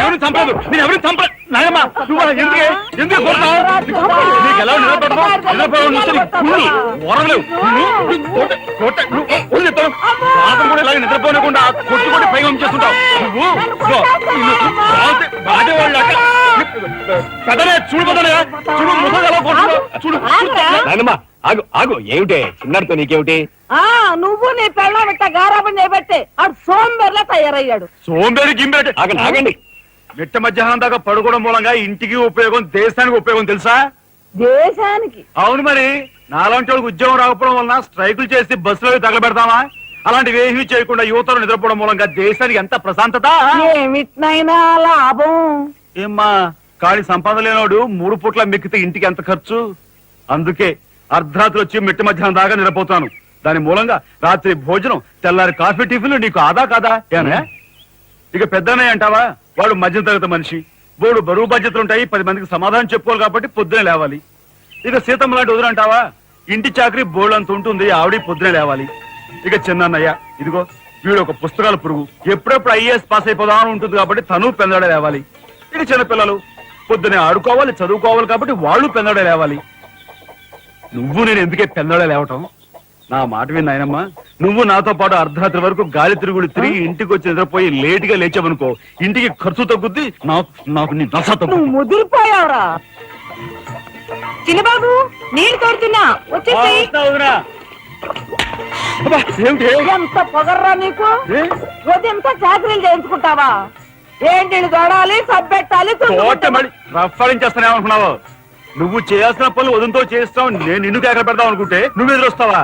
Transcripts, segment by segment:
ఎవరిని చంపలేదు, నేను ఎవరిని చంపలేదు. నాయమ్మా నువ్వు ఎందుకు కొడతావు? నీకు ఎలా నిద్రపోవడం నిద్రపోనకుండా కొట్టుకుంటే పైగా ఉంచేస్తుంటావు పెద్దనే. చూడు పెద్దనే, చూడు ముసలి ఎలా కొడుతున్నావు చూడు. నాయనమ్మా ఆగు ఆగు, ఏమిటే చిన్నారితో నీకేమిటి? నువ్వు నీ పెళ్ళ పెట్ట గారాబం చేయబట్టే ఆడు సోంబేర్లా తయారయ్యాడు. సోంబేరి గింబేట ఆగండి. మిట్ట మధ్యాహ్నం దాకా పడుకోవడం మూలంగా ఇంటికి ఉపయోగం, దేశానికి ఉపయోగం తెలుసా? దేశానికి? అవును మరి. నాలాంటి వాళ్ళకి ఉద్యోగం రాకపోవడం వలన స్ట్రైకులు చేసి బస్సులో తగలబెడతామా? అలాంటివి ఏమీ చేయకుండా యువతలు నిద్రపోవడం మూలంగా దేశానికి ఎంత ప్రశాంతత. ఏమిటినైనా లాభం? ఏమ్మా కాళీ సంపాదన లేనోడు 3 పూట్ల మెక్కితే ఇంటికి ఎంత ఖర్చు? అందుకే అర్ధరాత్రి వచ్చి మిట్ట మధ్యాహ్నం దాకా నిద్రపోతాను. దాని మూలంగా రాత్రి భోజనం, తెల్లారి కాఫీ, టిఫిన్లు నీకు ఆదా కాదా? ఏనా ఇక పెద్దనే అంటావా? వాడు మధ్య తరగతి మనిషి, బోడు బరువు బాధ్యతలు ఉంటాయి, 10 మందికి సమాధానం చెప్పుకోవాలి కాబట్టి పొద్దునే లేవాలి. ఇక సీతమ్మ లాంటి వదులంటావా? ఇంటి చాకరీ బోర్డు అంత ఉంటుంది, ఆవిడ పొద్దునే లేవాలి. ఇక చిన్నయ్య ఇదిగో వీడు ఒక పుస్తకాల పురుగు, ఎప్పుడెప్పుడు ఐఏఎస్ పాస్ అయిపోదామని ఉంటుంది కాబట్టి తను పెందడే లేవాలి. ఇక చిన్నపిల్లలు పొద్దునే ఆడుకోవాలి, చదువుకోవాలి కాబట్టి వాళ్ళు పెందడే లేవాలి. నువ్వు నేను ఎందుకే పెందడే లేవటం? నా మాట విన్న ఆయనమ్మా, నువ్వు నాతో పాటు అర్ధరాత్రి వరకు గాలి తిరుగుడు తిరిగి ఇంటికి వచ్చి నిద్రపోయి లేట్ గా లేచావనుకో, ఇంటికి ఖర్చు తగ్గుద్ది, నాకు నీ దశ తగ్గుద్ది. ముదిరిపోయావురా చిన్నబాబు, నీళ్ళు తోడుతున్నా ఎంత పొగర్రా నీకు? ఉదయంతో చాకరీలు చేయించుకుంటావా? ఏంటి తోడాలి, సబ్బెట్టాలి, రఫాడించేస్తానే అనుకున్నావు? నువ్వు చేయాల్సిన పనులు ఉదయంతో చేస్తావు, నేను నిన్ను కేకలు పెడతావు అనుకుంటే నువ్వు ఎదురొస్తావా?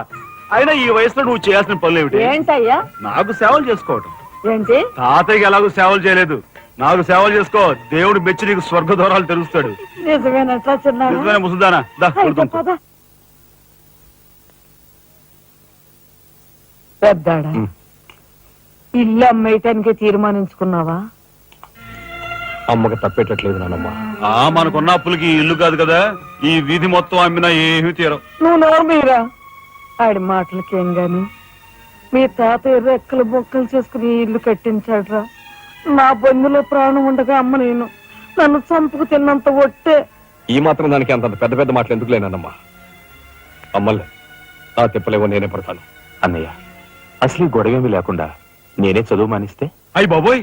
అయినా ఈ వయసులో నువ్వు చేయాల్సిన పనులు ఏమిటి? ఏంటయ్యా? నాకు సేవలు చేసుకోవటం. ఏంటి? తాతయ్యకి ఎలాగో సేవలు చేయలేదు, నాకు సేవలు చేసుకో. దేవుడు మెచ్చి నీకు స్వర్గ దూరాలు తెలుస్తాడు. నిజమేనట్లా చిన్న ముసుదానా? పెద్దాడా, ఇల్లు అమ్మేయటానికి తీర్మానించుకున్నావా? అమ్మకి తప్పేటట్లేదు నానమ్మ. మనకున్న అప్పులకి ఇల్లు కాదు కదా, ఈ వీధి మొత్తం అమ్మినా ఏమీ తీరం. నువ్వు నోరు మీరా? ఆడి మాటలకేం గాని మీ తాతయ్య రెక్కలు బొక్కలు చేసుకుని ఇల్లు కట్టించాడురా. నా బంధులో ప్రాణం ఉండగా అమ్మ నేను నన్ను చంపుకు తిన్నంత ఒట్టే. ఈ మాత్రం దానికి అంత పెద్ద పెద్ద మాటలు ఎందుకు లేనమ్మా? అమ్మలే ఆ తిప్పలేవో నేనే పడతాను. అన్నయ్య, అసలు గొడవేమీ లేకుండా నేనే చదువు మానిస్తే? అయ్యి బాబోయ్,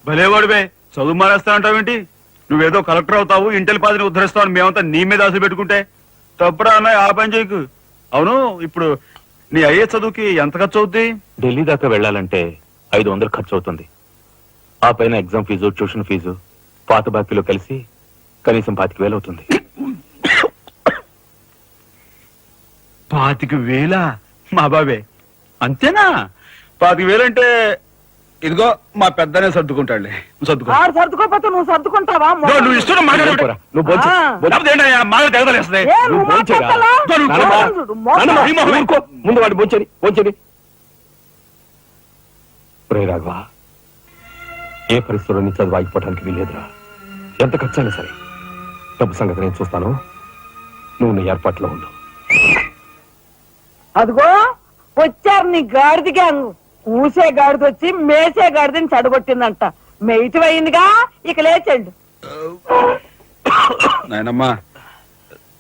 భలేవాడివే. చదువు మానేస్తానంటావేంటి? నువ్వేదో కలెక్టర్ అవుతావు, ఇంటెల్ పాదిని ఉద్ధరిస్తావు అని మేమంతా నీ మీద ఆశ పెట్టుకుంటే తప్పుడా అన్నయ్య? ఆ పని చేయకు. అవును, ఇప్పుడు నీ అయ్యే చదువుకి ఎంత ఖర్చు అవుద్ది? ఢిల్లీ దాకా వెళ్ళాలంటే 500 ఖర్చు అవుతుంది. ఆ పైన ఎగ్జామ్ ఫీజు, ట్యూషన్ ఫీజు, పాత బాకీలో కలిసి కనీసం 25,000 అవుతుంది. 25,000? మా బాబే అంతేనా? 25,000 అంటే ఇదిగో మా పెద్దనే సర్దుకుంటాడులే. సర్దుకోపోతే నువ్వు సర్దుకుంటావా? నువ్వు ఇష్టం మాట్లాడు. ముందు వాడు బొంచని రాఘవా, ఏ పరిస్థితుల్లో నీ చదువు ఆగిపోవడానికి వీలేదురా. ఎంత ఖర్చైనా సరే డబ్బు సంగతి నేను చూస్తాను. నువ్వు నీ ఏర్పాట్లో ఉండు. అదిగో వచ్చారు నీ గాడిది గ్యాంగ్. ఊసే గాడిద వచ్చి మేసే గాడిదని చెడగొట్టిందంట. మెయిటి అయిందిగా, ఇక లేచండు. నాయనమ్మా,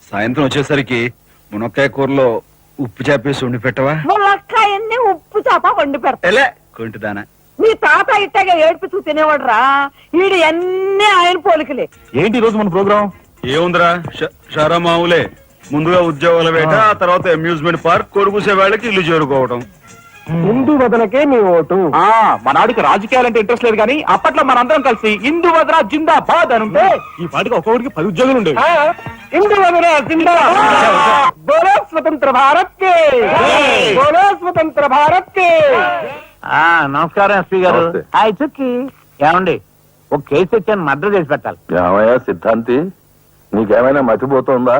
సాయంత్రం వచ్చేసరికి మునక్కాయ కూరలో ఉప్పు చేపేసి వండి పెట్టవా? మునక్కాయన్ని ఉప్పు చేప వండి పెడతా. కొంటిదానా? నీ తాత ఇట్టగా ఏడిపిస్తూ తినేవాడు రా. వీడు అన్ని ఆయన పోలికలే. ఏంటి ఈ రోజు మన ప్రోగ్రాం? ఏముందిరా, షారా మామూలే. ముందుగా ఉద్యోగాల వేట, ఆ తర్వాత అమ్యూజ్మెంట్ పార్క్, కొడుకుసే వాళ్ళకి ఇల్లు చేరుకోవడం. హిందూ వదలకే మీ ఓటు. మనాడికి రాజకీయాలంటే ఇంట్రెస్ట్ లేదు కానీ అప్పట్లో మనందరం కలిసి హిందూ వదల జిందాబాద్ అని ఉంటే ఈ పాటికి ఒక్కొక్కడికి 10 ఉద్యోగాలు ఉండేవి. హిందూ వదల జిందాబాద్. బోలో స్వతంత్ర భారత్ కే, బోలో స్వతంత్ర భారత్ కే. నమస్కారం ఎస్పీ గారు. హాయ్ చుక్కి. ఏమండి, ఒక కేసు తెచ్చాను, మర్డర్ చేసి పెట్టాలి. ఏమయ్యా సిద్ధాంతి, నీకేమైనా మతిపోతుందా?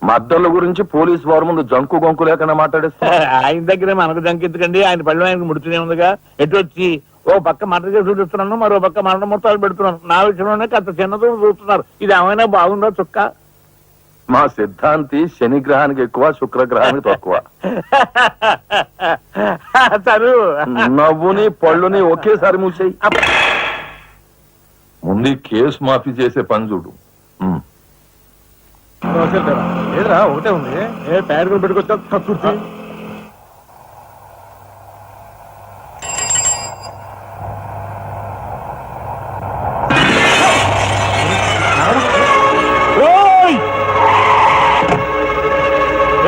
మద్దళ్ళ గురించి పోలీసు వారి ముందు జంకు గొంకు లేకుండా మాట్లాడేస్తా. ఆయన దగ్గరే మనకు జంకెత్తుకండి, ఆయన పళ్ళు ఆయనకు ముడుతూనే ఉందిగా. ఎటు వచ్చి ఓ పక్క మర్డర్ చేసి చూపిస్తున్నాను, మరో పక్క మరణ మొత్తాలు పెడుతున్నాను. నా విషయంలోనే కాస్త చిన్నదో చూస్తున్నారు. ఇది ఏమైనా బాగుందో చుక్క? మా సిద్ధాంతి శని గ్రహానికి ఎక్కువ, శుక్రగ్రహానికి తక్కువ. చదువు నవ్వుని పళ్ళుని ఒకేసారి మూసేయి. ముందు ఈ కేసు మాఫీ చేసే పని చూడు. లేదురా ఒకటే ఉంది. ఏ ప్యాడ్ పెట్టుకొచ్చా కుర్చీ.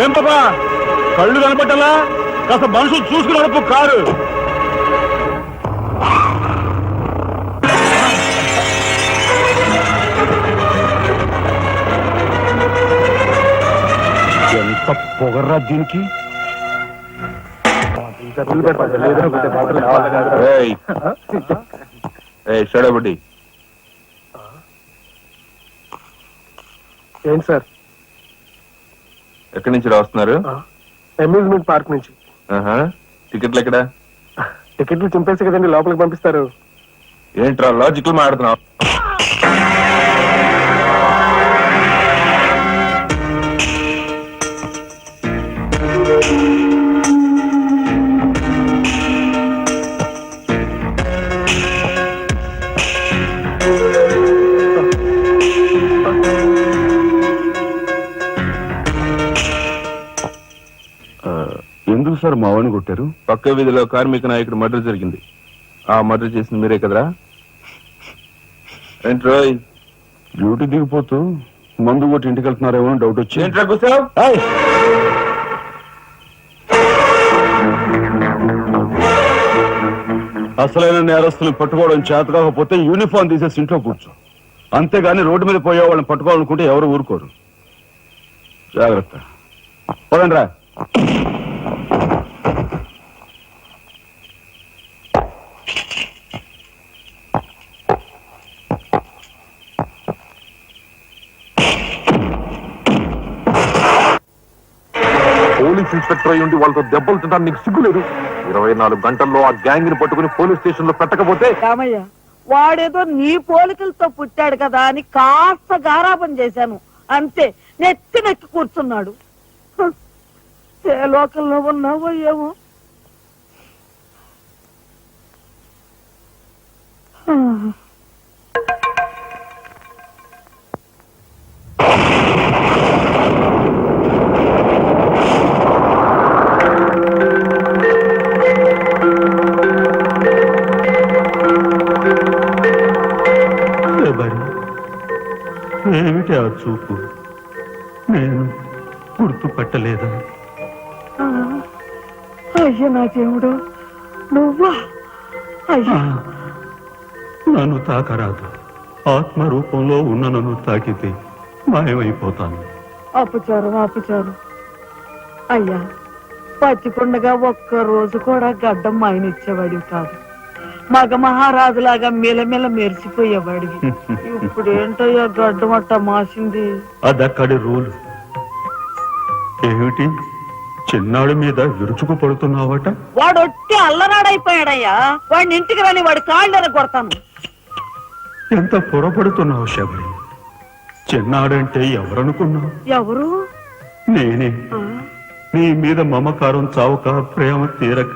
ఏం పాపా కళ్ళు కనపట్టాలా? కాస్త మనుషులు చూసుకుని నడుపు కారు. ఎంత పొగర్రా దీనికి. షడబడి ఏంటి సార్? ఎక్కడి నుంచి రాస్తున్నారు? అమ్యూజ్మెంట్ పార్క్ నుంచి. టికెట్లు ఎక్కడ? టికెట్లు చింపేసి కదండి లోపలికి పంపిస్తారు. ఏంట్రా లాజికల్ మాట్లాడుతున్నావు? ఎందుకు సార్ మా వాడిని కొట్టారు? పక్క వీధిలో కార్మిక నాయకుడు మర్డర్ జరిగింది. ఆ మర్డర్ చేసింది మీరే కదరా? ఏంట్రోయ్ డ్యూటీ దిగిపోతూ మందు కొట్టి ఇంటికి వెళ్తున్నారేమో డౌట్ వచ్చి. ఏంట్రా కూర్చోవ్? అసలైన నేరస్తులను పట్టుకోవడం చేత కాకపోతే యూనిఫామ్ తీసేసి ఇంట్లో కూర్చో. అంతేగాని రోడ్డు మీద పోయే వాళ్ళని పట్టుకోవాలనుకుంటే ఎవరు ఊరుకోరు. జాగ్రత్త. పోదండి రా. పోలీస్ ఇన్స్పెక్టర్ అయి ఉండి వాళ్ళతో దెబ్బలు తింటాను నీకు సిగ్గులేదు? 24 గంటల్లో ఆ గ్యాంగ్ ని పట్టుకుని పోలీస్ స్టేషన్ లో పెట్టకపోతే? రామయ్య, వాడేదో నీ పోలికలతో పుట్టాడు కదా అని కాస్త గారాబం చేశాను అంతే. నెత్తి నెక్కి కూర్చున్నాడు. ఏ లోకల్లో ఉన్నావో ఏమో. ఏమిటి ఆ చూపు? నేను గుర్తుపట్టలేదా? అయ్యా నా దేవుడు, నువ్వా? అయ్యా నన్ను తాకరాదు. ఆత్మ రూపంలో ఉన్న నన్ను తాకితే మాయమైపోతాను. అపచారం అపచారం. అయ్యా, పచ్చికొండగా ఒక్క రోజు కూడా గడ్డం మాయనిచ్చేవాడివి కాదు. మగ మహారాజులాగా మెలమెల మెరిసిపోయేవాడివి. ఇప్పుడు ఏంటయ్యా గడ్డం అట్ట మాసింది? అదక్కడి రూలు. ఏమిటి చిన్నాడు మీద విరుచుకు పడుతున్నావట? వాడు ఒట్టి అల్లరాడైపోయాడయ్యా. వాడిని ఇంటికి రాని వాడి కాళ్ళని కొడతాను. ఎంత పొరపడుతున్నావు శబరి? చిన్నాడంటే ఎవరనుకున్నావు? ఎవరు? నేనే. ఆ, నీ మీద మమకారం చావుక, ప్రేమ తీరక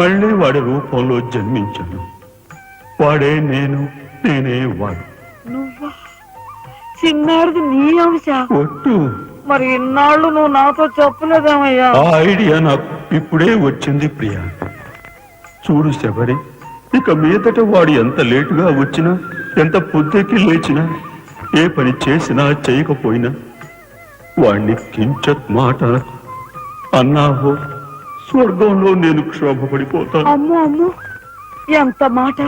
మళ్ళీ వాడి రూపంలో జన్మించాను. వాడే నేను, నేనే వాడు. నువ్వా? చిన్నాడిది నీ అంశ? ఒట్టు. మరి ఇన్నాళ్ళు నువ్వు నాతో చెప్పలేదేమయ్యా? ఆ ఐడియా నాకు ఇప్పుడే వచ్చింది ప్రియా. చూడు శబరి, ఇక మీదట వాడు ఎంత లేటుగా వచ్చినా, ఎంత పొద్దుకి లేచినా, ఏ పని చేసినా చేయకపోయినా వాణ్ణి కించత్ మాట అన్నావో స్వర్గంలో నేను క్షోభపడిపోతాను. అమ్మో అమ్మో, ఎంత మాట!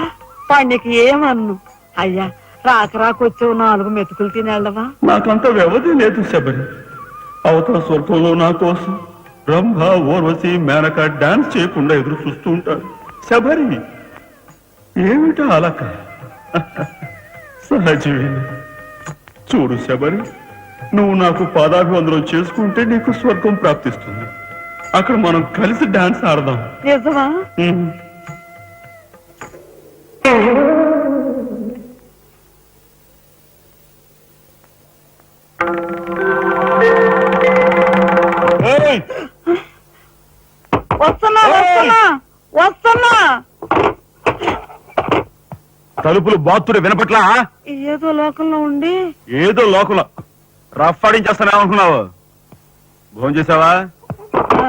వాడికి ఏమన్ను? అయ్యా, రాక రాకొచ్చావు 4 మెతుకులు తినేళ్ళవా? నాకంత వ్యవధి లేదు శబరి. అవతల స్వర్గంలో నా కోసం రంభ, ఊర్వశి, మేనక డాన్స్ చేయకుండా ఎదురు చూస్తూ ఉంటారు. శబరి, ఏమిటా అలక? సహజమేనా? చూడు శబరి, నువ్వు నాకు పాదాభివందనం చేసుకుంటే నీకు స్వర్గం ప్రాప్తిస్తుంది. అక్కడ మనం కలిసి డాన్స్ ఆడదాం. నిజమా? వస్తున్నా వస్తున్నా వస్తున్నా. తలుపులు బాత్తుడు వినపట్లా? ఏదో లోకంలో ఉండి ఏదో లోకంలో రఫాడించేస్తానేమనుకున్నావు? భోజనం చేసావా? ఆ,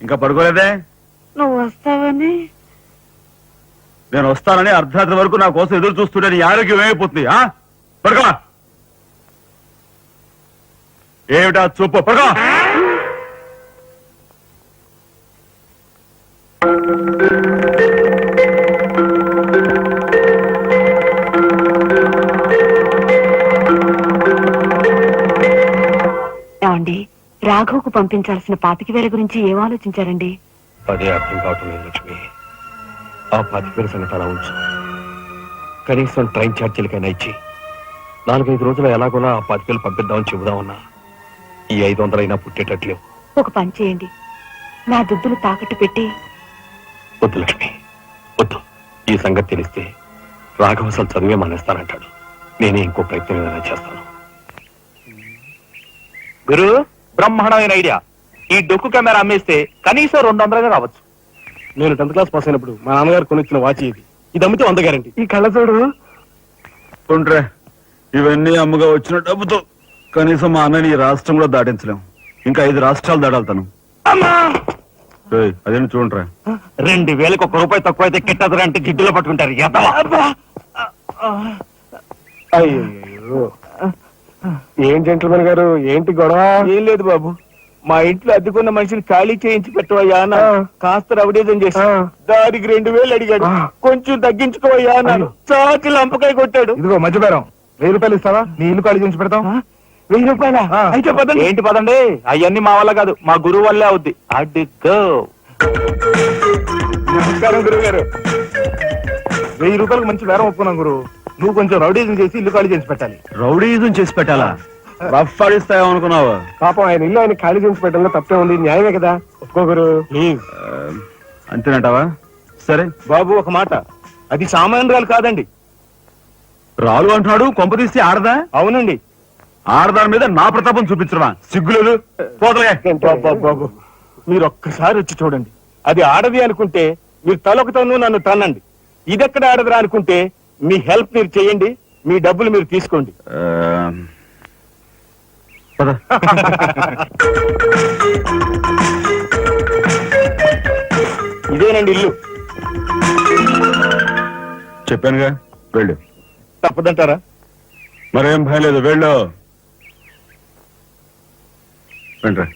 ఇంకా పడుకోలేదే? నువ్వు వస్తావని నేను వస్తానని అర్ధరాత్రి వరకు నా కోసం ఎదురు చూస్తుంటే నీ ఆరోగ్యం ఏమైపోతుంది? పడుకోవా? ఏమిటా చూపు? పడుకో. ఏమండి, రాఘవ్కు పంపించాల్సిన 25,000 గురించి ఏం ఆలోచించారండి? అదే అర్థం కావటం లేదు లక్ష్మి. ఆ 25,000 సంగతి అలా ఉంచు. కనీసం ట్రైన్ ఛార్జీలకైనా ఇచ్చి 4-5 రోజులు ఎలాగోలా ఆ 25,000 పంపిద్దామని చెబుదామన్నా ఈ 500 అయినా పుట్టేటట్లేవు. ఒక పని చేయండి, నా దుద్దులు తాకట్టు పెట్టి. వద్దు లక్ష్మి, వద్దు. ఈ సంగతి తెలిస్తే రాఘవ అసలు చదివే మానేస్తానంటాడు. నేనే ఇంకో ప్రయత్నం ఏదైనా చేస్తాను. గురు, బ్రహ్మాండమైన ఐడియా. ఈ డొక్కు కెమెరా అమ్మేస్తే కనీసం 200 రావచ్చు. నేను 10th క్లాస్ పాస్ అయినప్పుడు మా నాన్నగారు కొనిచ్చిన వాచ్ ఇది అమ్మితే 100 గ్యారంటీ. ఈ కళ్ళజోడు ఉండ్రే, ఇవన్నీ అమ్మగా వచ్చిన డబ్బుతో కనీసం మా అన్నని ఈ రాష్ట్రంలో దాటించలేం. ఇంకా 5 రాష్ట్రాలు దాడాలతాను. అదేంటి చూడండిరా. 2,000కి 1 రూపాయి తక్కువ అయితే కిట్టదురా అంటే జిడ్డులో పట్టుకుంటారు. అయ్యో, ఏం జెంట్లమెన్ గారు, ఏంటి గొడవ? ఏం లేదు బాబు, మా ఇంట్లో అద్దెకున్న మనిషిని ఖాళీ చేయించి పెట్టవయ్యా అన్న. కాస్త రవిడేజం చేసి దానికి 2,000 అడిగాడు. కొంచెం తగ్గించుకోవయ్యా అన్నాను. చాచి లంపకాయ కొట్టాడు. ఇదిగో మధ్యపేరం 1,000 రూపాయలు ఇస్తావా? నీ ఇల్లు ఖాళీ చేయించి పెడతాం. 1,000 రూపాయలా? అయితే పదండి. ఏంటి పదండి, అవన్నీ మా వల్ల కాదు, మా గురువు వల్లే అవుద్ది. అడ్డుకో. నమస్కారం గురువు గారు. 1,000 రూపాయలకు మంచి బేరం ఒప్పుకున్నాం గురువు. నువ్వు కొంచెం రౌడీజం చేసి ఇల్లు ఖాళీ చేసి పెట్టాలి. రౌడీజం చేసి పెట్టాలా? రఫ్ ఆడిస్తాయేమనుకున్నావా? పాపం ఆయన ఇల్లు ఆయన ఖాళీ చేసి పెట్టడంలో తప్పే ఉంది. న్యాయమే కదా, ఒక్కో గురు ప్లీజ్. అంతేనంటావా? సరే బాబు, ఒక మాట, అది సామాన్యురాలు కాదండి. రాలు అంటున్నాడు. కొంపదీసి ఆడదా? అవునండి. ఆడదాని మీద నా ప్రతాపం చూపించడమా? సిగ్గులేదు. పోతలే. బాబు, మీరు ఒక్కసారి వచ్చి చూడండి. అది ఆడది అనుకుంటే మీరు తలొకతోనూ నన్ను తన్నండి. ఇదెక్కడ ఆడదురా అనుకుంటే మీ హెల్ప్ మీరు చేయండి, మీ డబ్బులు మీరు తీసుకోండి. పద. ఇదేనండి ఇల్లు. చెప్పానుగా, వెళ్ళు. తప్పదంటారా? మరేం భయం లేదు, వెళ్ళు. వెంట్రా.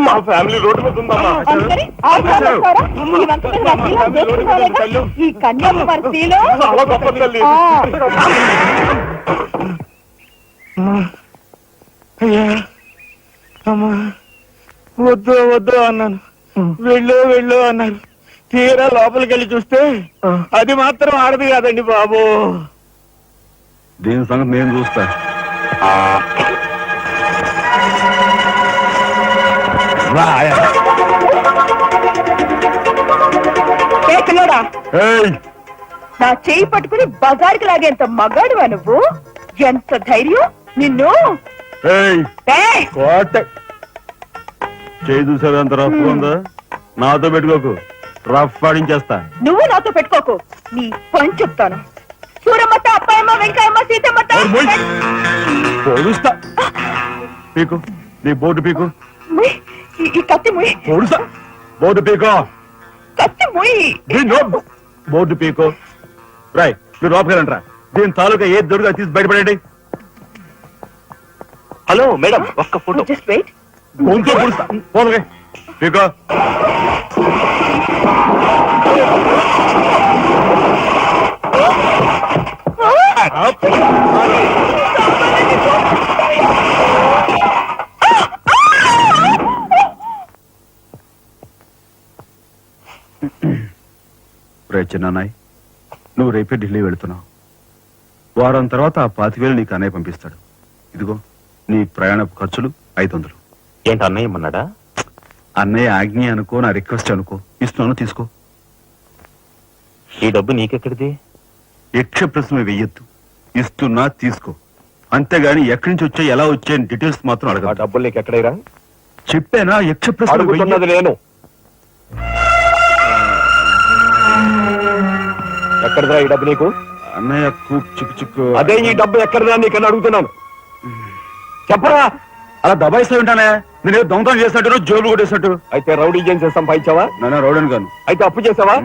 మా ఫ్యామిలీ రోడ్డు మీద ఉందమ్మా. ఈ కన్యాకుమారిలో చాలా గొప్ప తల్లి. అయ్యా, అమ్మా, వద్దు వద్దు అన్నాను. వెళ్ళు వెళ్ళు అన్నారు. తీరా లోపలికి వెళ్ళి చూస్తే అది మాత్రం ఆడదు కాదండి బాబు. దీని సంగతి నేను చూస్తా. ఏయ్, నా చేయి పట్టుకుని బజార్కి లాగేంత మగాడువా నువ్వు? ఎంత ధైర్యం నిన్ను! ఏయ్, ఏయ్! కోట చేయి చూసావు ఎంత రఫ్ ఉందా? నాతో పెట్టుకోకు, రఫ్ ఆడించేస్తా. నువ్వు నాతో పెట్టుకోకు, నీ పని చెప్తాను. సూరమ్మత, అప్పాయమ్మ, వెంకాయమ్మ, సీతమ్మత. పొడుస్తా. పీకు, నీ బోర్డు పీకు. ముయ్, ఈ కత్తి ముయ్, పొడుస్తా. బోర్డు పీకో. కత్తి ముయ్. బోర్డు పీకో. రాయ్, మీరు లోపకెళ్ళంట్రా. దీని తాలూకా ఏది దొరుకుతా తీసి బయటపడండి. హలో మేడం, ఒక్క ఫోటో. Just wait. కొంచెం పొడుస్తా. పోలే పీకో. రే చిన్నాయ్, నువ్వు రేపే ఢిల్లీ వెళుతున్నావు. వారం తర్వాత ఆ 25,000 నీకు అన్నయ్య పంపిస్తాడు. ఇదిగో నీ ప్రయాణపు ఖర్చులు 500. ఏంటి అన్నయ్య ఏమన్నాడా? అన్నయ్య ఆజ్ఞ అనుకో, నా రిక్వెస్ట్ అనుకో. ఇస్తున్నాను, తీసుకో. ఈ డబ్బు నీకెక్కడిది? యక్ష ప్రశ్న వెయ్యొద్దు. ఇస్తున్నా, తీసుకో. అంతేగాని ఎక్కడి నుంచి వచ్చాయి ఎలా వచ్చాయని డీటెయిల్స్ మాత్రం ఆ అడగ. డబ్బులు నీకు ఎక్కడైరా? చెప్పానా యక్ష ప్రశ్నలు అడుగుతున్నది నేను. ఎక్కడదా ఈ డబ్బు నీకు? అన్నయ్య కూక్ చిక్కు చిక్కు. అదే ఈ డబ్బు ఎక్కడదా నీకన్నా అడుగుతున్నాను. చెప్పరా? అలా దబాయిస్తా ఉంటానే. నేను దొంగతనం చేసినట్టు జోలు కొట్టేసినట్టు. అయితే రౌడీ చేసి సంపాదించావా? నాన్న రోడన్ గాను. అయితే అప్పు చేసావా?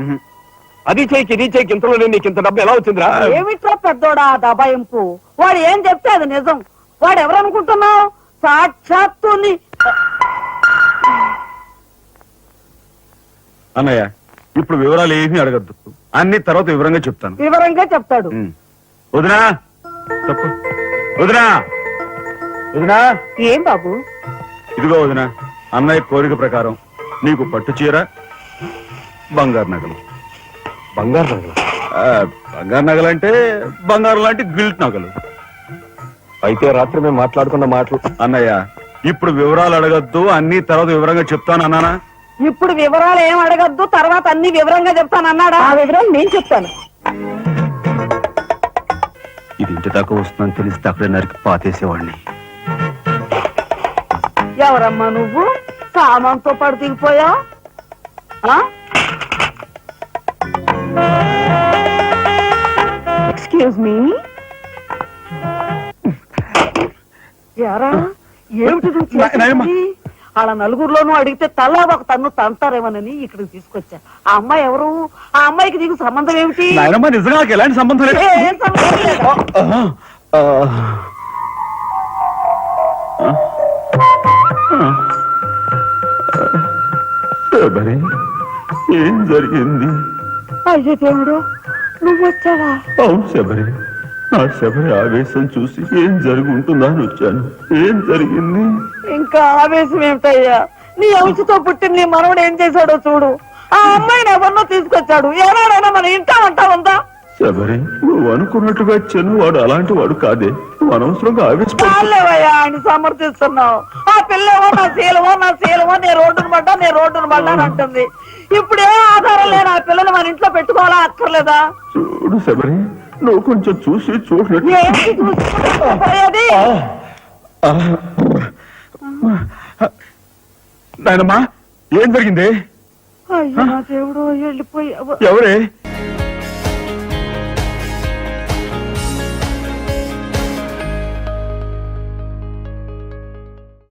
అది చేయకి ఇది చేయకి ఇంతలో నీకు ఇంత డబ్బు ఎలా వచ్చిందిరా? ఏమిట్రా పెద్దోడా ఆ దబాయింపు? వాడు ఏం చెప్తే అది నిజం. వాడు ఎవరనుకుంటున్నావు? సాక్షాత్తు అన్నయ్య ఇప్పుడు వివరాలు ఏమీ అడగద్దు. అన్ని తర్వాత వివరంగా చెప్తాను. వివరంగా చెప్తాడు. వదినా తప్పు. వదినా వదినా ఏం బాబు? ఇదిగో వదినా, అన్నయ్య కోరిక ప్రకారం నీకు పట్టు చీర, బంగారు నగలు. బంగారు నగలు? బంగారు నగలు అంటే బంగారు లాంటి గిల్ట్ నగలు. అయితే రాత్రి మేము మాట్లాడుకున్న మాటలు. అన్నయ్య ఇప్పుడు వివరాలు అడగద్దు, అన్ని తర్వాత వివరంగా చెప్తాను అన్నానా? ఇప్పుడు వివరాలు ఏం అడగద్దు, తర్వాత అన్ని వివరంగా చెప్తానన్నాడా? ఆ వివరాలు నేను చెప్తాను. ఇది ఇంటి దాకా వస్తుందని తెలిస్తే అక్కడే నరికి పాతేసేవాడిని. ఎవరమ్మా నువ్వు? సామాన్తో పాటు దిగిపోయా? Excuse me. యారా ఏమిటి నువ్వు నాయనమ్మ. చేసేది? వాళ్ళ నలుగురిలోనూ అడిగితే తలా ఒక తన్ను తంతారేమోనని ఇక్కడికి తీసుకొచ్చా. ఆ అమ్మాయి ఎవరు? ఆ అమ్మాయికి నీకు సంబంధం ఏమిటి? నాయనమ్మ నిజంగా నాకు ఎలాంటి సంబంధం లేదు. ఏం సంబంధం లేదా? శబరి, ఏం జరిగింది? అయ్యో దేవుడు, నువ్వు వచ్చావా? అవును శబరి, నా శబరి ఆవేశం చూసి ఏం జరిగి ఉంటుందా అని వచ్చాను. ఏం జరిగింది? ఇంకా ఆవేశం ఏమిటయ్యా? నీ అంశతో పుట్టిన నీ మనవడు ఏం చేశాడో చూడు. ఆ అమ్మాయిని ఎవరినో తీసుకొచ్చాడు. ఏనాడైనా మన ఇంటా అంటా ఉందా? శబరి, నువ్వు అనుకున్నట్టుగా చెను వాడు అలాంటి వాడు కాదే. నువ్వు అనవసరంగా ఆవేశపడు. చాలేవయ్యా ఆయన సమర్థిస్తున్నావు. ఆ పిల్లేమో నా శీలమో నేను రోడ్డును పడ్డా అని అంటుంది. ఇప్పుడు ఏ ఆధారం లేని ఆ పిల్లని మన ఇంట్లో పెట్టుకోవాలా అక్కర్లేదా? చూడు శబరి, నువ్వు కొంచెం చూసి చూడలేదు. ఏంటి చూసుకుంటే నాయనమ్మా, ఏం జరిగింది? అయ్యో నా దేవుడు, వెళ్ళిపోయావు. ఎవరే?